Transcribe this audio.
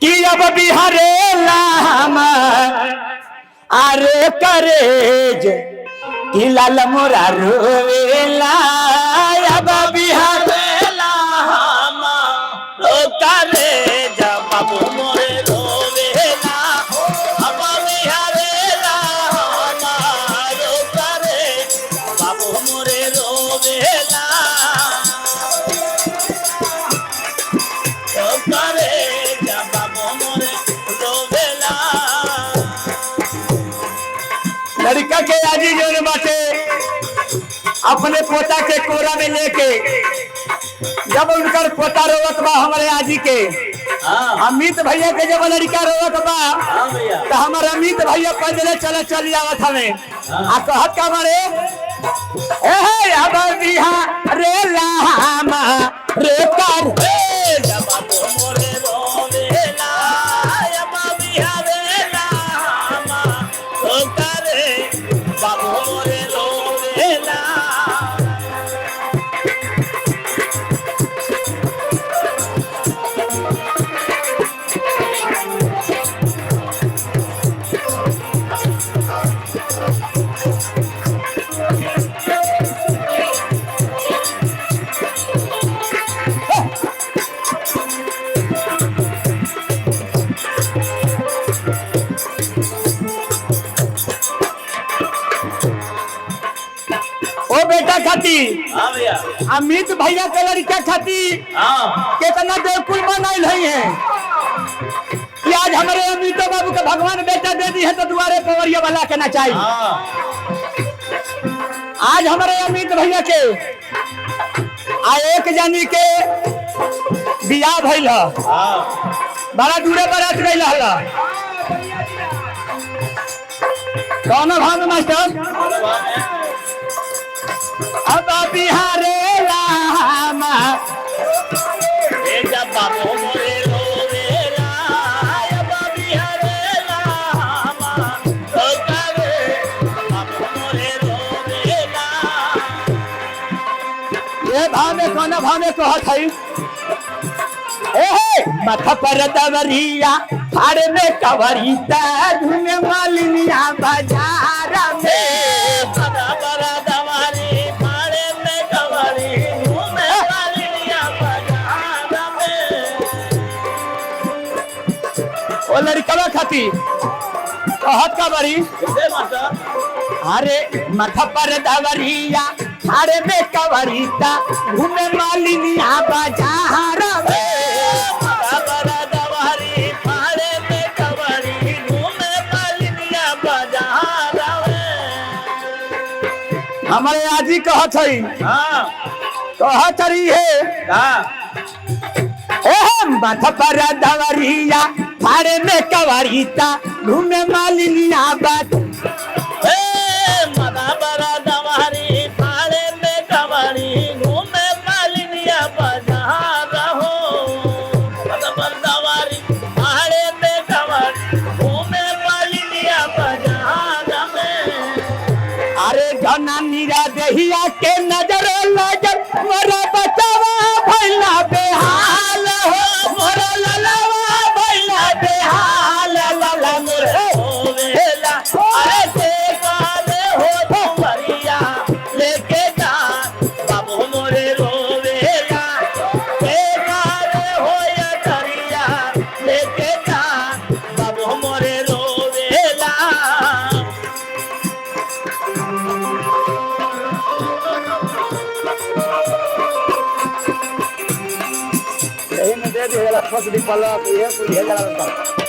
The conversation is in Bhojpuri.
कि अब बिहारे लाम आरे करेज कि लाल मोरा रोवेला अब बिहारे लाम रो करेज बाबू मोरे रोवेला अब बिहारे लाम रो करेज बाबू मोरे रोवेला लड़का के आजी जो बाटे अपने पोता के कोरा में लेके जब उनकर पोता रोवत बा हमारे आजी के अमित भैया के जब लड़का रोवत बा तो हमारे अमित भैया पैदल चल आवत हमें आ कहत का मारे ए अब बिहार रे लामा रे कर बाबू मोरे रोवेला अब बिहार रे लामा रो करे बाबू मोरे रोवेला ओ बेटा खाती अमित भैया के लड़का खाती कितना बेवकूफ बनाइल है कि आज हमारे अमित बाबू के भगवान बेटा दे दी है तो दुआरे पवरिया वाला के ना चाहिए। आज हमारे अमित भैया के एक जानी के बियाह भइल बड़ा दूरे बारात गइल हला कौन भाव में मास्टर अब बिहारे लामा जब बाबू मोरे रोवेला अब बिहारे लामा रो करे बाबू मोरे रोवेला ये भाव में कौन भाव में कहत है ए माथा पर दवरिया फाड़े में कवरिता धुने मालिनिया बाजार में लड़का खाती कहत का बरी अरे माथा पर दवरिया अरे में कवरिता घूमे मालिनिया बाजार हमारे आजी कहत है कहत रही है माथा पर दवरिया फाड़े में कवरिता घूमे मालिनिया बात माथा पर दवरी फाड़े में कवरी घूमे मालिनिया बाजार हो माथा पर दवरी फाड़े में कवरी घूमे मालिनिया बाजार में अरे घना नीरा दहिया के नजर नजर मोरा बचावा भैला बेहाल हो मोरा ललवा भैला बेहाल लला मोरे होवेला अरे देखाले हो तुमरिया लेके जा बाबू मोरे रोवेला देखाले हो या दरिया लेके जा बाबू मोरे रोवेला दे दिया फस दी पलक ये कुछ ये करा